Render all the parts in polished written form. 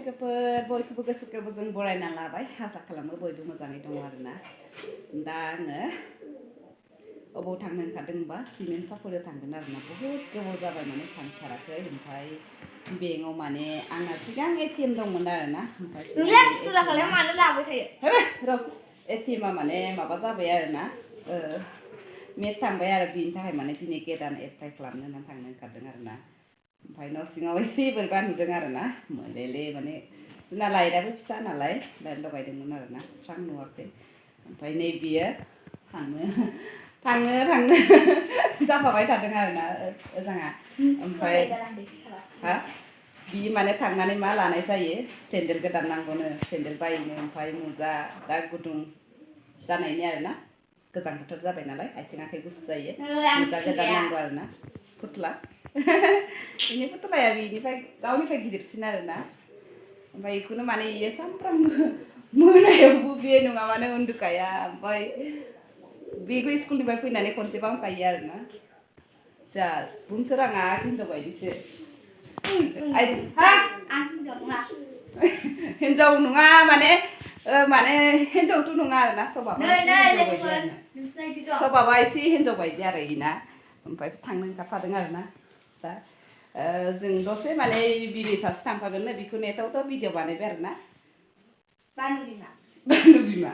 लोगोफोर बयखौबो गोसो गोरबोजों बरायना लाबाय आसा खालामो बयबो मोजाङै दङ आरोना दा आङो अबाव थांनो ओंखारदोंबा सिमेन्ट सापरियाव थांगोन आरोना बहुद गोबाव जाबाय माने थांथाराखै ओमफ्राय बेंकआव माने आंना सिगां एटिएम दंमोन आरोना ओमफ्राय एटिएमआ माने माबा जाबाय आरोना मेट थांबाय आरो बिनि थाखाय माने दिनै गोदान एप्लाइ खालामनो होननानै थांनो ओंखारदों आरोना ओमफ्राय न' सिङाव एसे बोरैबा नुदों आरोना मोलेले माने जोंना लाइटआबो फिसा नालाय लाइट लगायदोंमोन आरोना स्रां नुवाखै ओमफ्राय नै बियो थांनो जाफाबाय थादों आरोना जोंहा ओमफ्राय हा बि माने थांनानै मा लानाय जायो सेन्देल गोदान नांगौनो सेन्देल बायनो ओमफ्राय मुजा दा गुदुं जानायनि आरोना गोजां बोथोर जाबाय नालाय आथिं आखाइ गुसु जायो मुजा गोदान नांगौ आरोना फुथ्ला बेनि फुथ्लाया बेनिफ्राय गावनिफ्राय गिदिरसिन आरोना ओमफ्राय बेखौनो माने इयो सानफ्रामबो मोनायावबो बे नङाबानो उन्दुखाया ओमफ्राय बेखौ स्कुलनिफ्राय फैनानै खनसे बामखायो आरोना जा बुंसोराङा हिनजाव बायदिसो हिनजाव नङा माने हिनजावथ' नङा आरोना सबाबा एसे हिनजाव बायदि आरो इना ओमफ्राय थांनो ओंखारफादों आरोना दा जों दसे माने बिबै सासे थांफागोननो बेखौ नेथावथ' भिडिअ बानायबाय आरोना बानु बिमा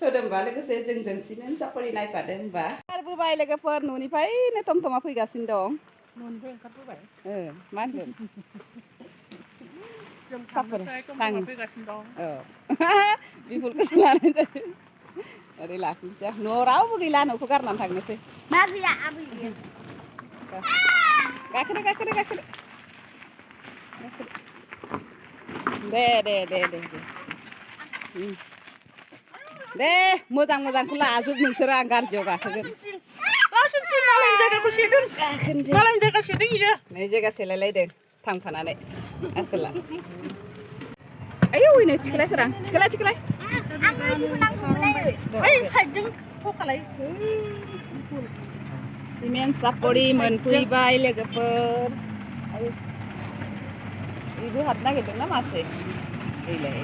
थोदोंबा लोगोसे जोंजों सिमेन्ट सापरि नायफादो होनबा ओंखारबोबाय लोगोफोर न'निफ्रायनो टमटमा फैगासिनो दं न'निफ्राय ओंखारबोबाय मा होनगोन सापरि फैगासिनो दं बिफोरखौसो लानाय जायो ओरै लाखिनोसै न'आव रावबो गैला न'खौ गारनानै थांनोसै मा गैया आबै गाखोदो दे मोजांखौ लाजोब नोंसोरो आं गाज्रियाव गाखोगोन नै जायगा सेलायलायदों थांफानानै आसोला आयौ नै थिखोलाय सिमेन्ट सापरि मोनफैबाय लोगोफोर बेबो हाबनो नागिरदों ना मासे एलाय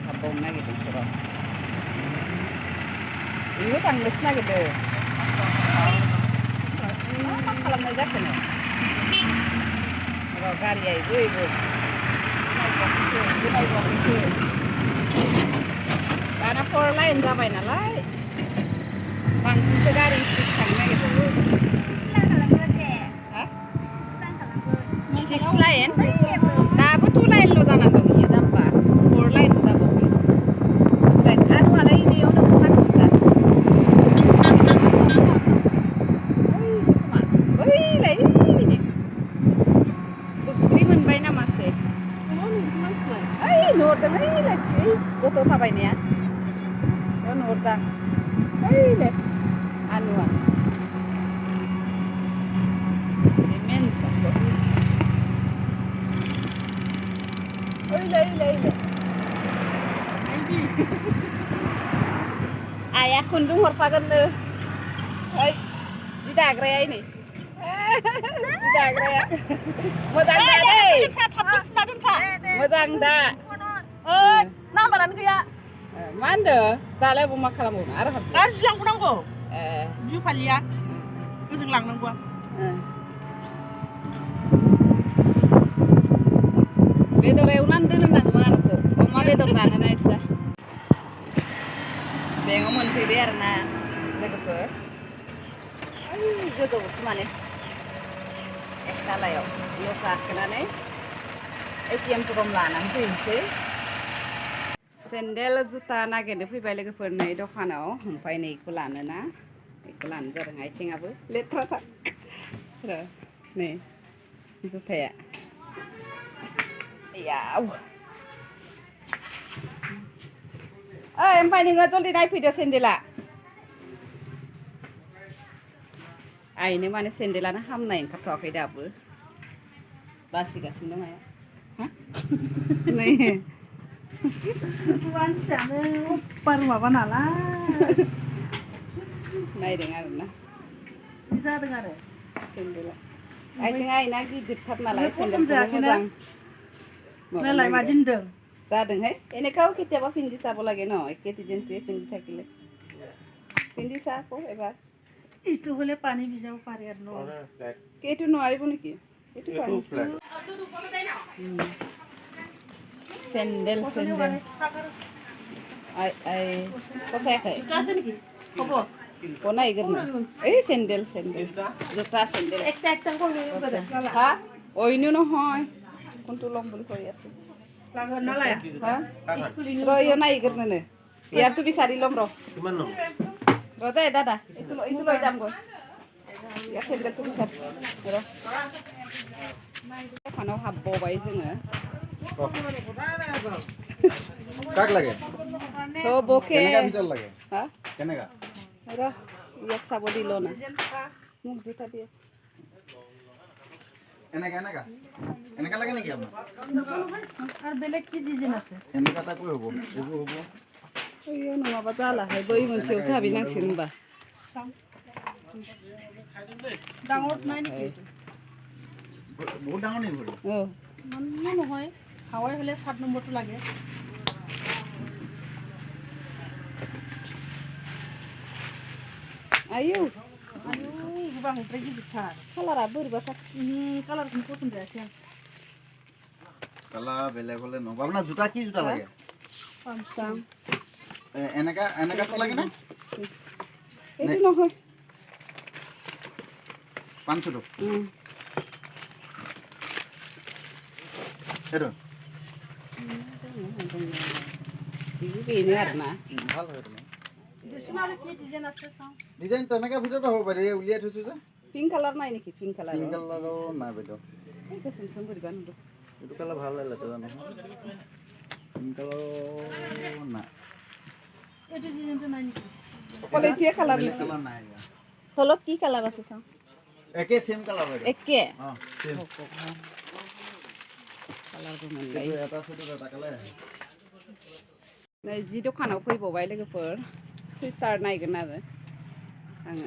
हाबबावनो नागिरदों सोराव बेबो थांनोसो नागिरदों मा खालामनाय जाखोनो र' गारिया बेबो नायबावाखैसो दाना 4 लाइन जाबाय नालाय बांसिनसो गारि स्पिड थांनो नागिरदों 6 लाइन दाबो 2 लाइनल' जानानै दं इयो जाम्बा 4 लाइन जाबावगोन 2 लाइन आनुआलाय इनियावनो ओंखारदों बैलाय बुख्रि मोनबाय ना मासे ओइ नुहरदों ओइलाय गथ' थाबायनाया बेयाव नुहरदां ओइलाय आनुआ सिमेन्ट सापरि ओइलाय आइया खुन्दुं हरफागोननो ओइ जि दाग्राया नै जि दाग्राया मोजां दा दै मोजां दा नाम्बारानो गैया मा होनदों दालाय मा खालामबावनो आरो गाज्रि लांबावनांगौ बिहु फालिया ओजों लांनांगौ बेदर एवनानै दोननांगौमोन आंखौ अमा बेदर जानोना इसा बेंकआव मोनफैबाय आरोना लोगोफोर ओइ गोजौआवसो माने एकथालायाव बेयाव गाखोनानै एटिएम फर्म लानानै फैनोसै सेन्देल जुथा नागिरनो फैबाय लोगोफोर नै दखानाव ओमफ्राय नैखौ लानोना बेखौ लानो जादों आथिङाबो लेथ्राथार नै जुथाया याव ओइ ओमफ्राय नोङो जल्दि नायफैदो सेन्देला आइनो माने सेन्देलानो हामनाय ओंखारथ'वाखै दाबो बासिगासिनो माया नै मानसियानो अपार माबा नालाय नायदों आरोना जादों आरो सेन्देला आथिङा आइना गिदिरथार नालाय सेन्देलखौनो मोजां नालाय मादि होनदों जादोंहाय এনেকাও কেতিয়াবা পিন্ধি চাব লাগে ন একে ডিজাইনটোৱে পিন্ধি থাকিলে পিন্ধি চা আকৌ এবাৰ ইটো হলে পানী ভিজাব পাৰে আৰু ন এইটো নোৱাৰিব নেকি এইটো চেণ্ডেল চেণ্ডেল আই সঁচাকৈ জোতা আছে নেকি হ'ব বনাই গৰনা এই চেণ্ডেল চেণ্ডেল জোতা চেণ্ডেল একটা একটা কৰি হা অইনো নহয় কোনটো ল'ম বুলি কৈ আছে নালাগে হা ৰয়ো নাই গৰনে ইয়াৰটো বিচাৰি ল'ম কিমান নম্বৰ ৰ দে দাদা এইটো লৈ যাম গৈ ইয়াৰ চেণ্ডেলটো বিচাৰ ৰ দোকানাव हाबबावबाय जोङो কাক লাগে চবকে কেনেকা ভিতৰত লাগে হা কেনেকা ৰ ইয়াক চাব দিলো না মোক জোতা দিয়ে এনেকা এনেকা এনেকা লাগে নেকি আপোনাক আৰু বেলেগ কি ডিজাইন আছে এনেকা টাইপৰ হ'ব এইবোৰ হ'ব ओयो नङाबा जालाहाय बै मोनसेयावसो हाबहैनांसिगोन होनबा ডাঙৰত নাই নেকি বহুত ডাঙৰ নেকি ভৰি মানুহ নহয় হাৱাই হ'লে 7 নম্বৰটো লাগে आयौ आयु गोबां ओमफ्राय गिदिरथार कालारा बोरैबाथार कालारखौनो पसन्द जायाखै आं কালাৰ বেলেগ হ'লে নহ'ব আপোনাৰ জোতা কি জোতা লাগে পামচাম এনেকা এনেকাটো লাগে নে এইটো নহয় পাঁচশটো সেইটো बेनो आरोना ভাল হয় তোমাৰ দেচোন আৰু কি ডিজাইন আছে চাওঁ ডিজাইন তেনেকা ভিতৰতে হ'ব পাৰে এই উলিয়াই থৈছোঁ যে पिंक कालार নাই নেকি पिंक कालार পিংক কালাৰৰ নাই বাইদেউ এই গোসুম সুম बोरैबा नुदों এইটো কালাৰ ভাল লেতেৰা নহয় পিংক কালাৰৰ নাই এইটো ডিজাইনটো নাই নেকি অকল এইটোৱে কালাৰ বেলেগ নেকি কালাৰ নাই ইয়াত। তলত কি কালাৰ আছে চাওঁ একে চেম কালাৰ বাইদেউ একে অঁ চেম कालारबो मोनबाय এইটো এটা ছেটত এটা কালাৰ আহে नै जि दखानाव फैबावबाय लोगोफोर सुइटार नायगोन आरो आङो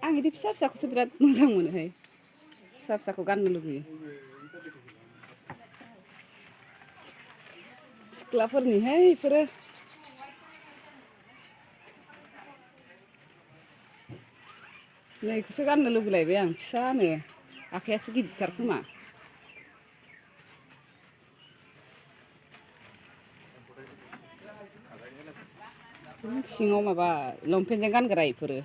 आं बिदि फिसा फिसाखौसो बिराद मोजां मोनोहाय फिसा फिसाखौ गाननो लुगैयो सिख्लाफोरनिहाय बेफोरो नैखौसो गाननो लुगैलायबाय आं फिसानो आखायासो गिदिरथार खोमा सिङाव माबा लंपेन्टजों गानग्रा इफोरो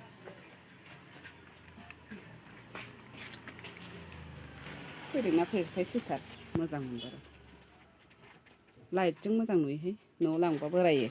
फैदोंना फैयाखै सुइटार मोजां मोनबाय लाइटजों मोजां नुयोहाय न'आव लांबा बोरायो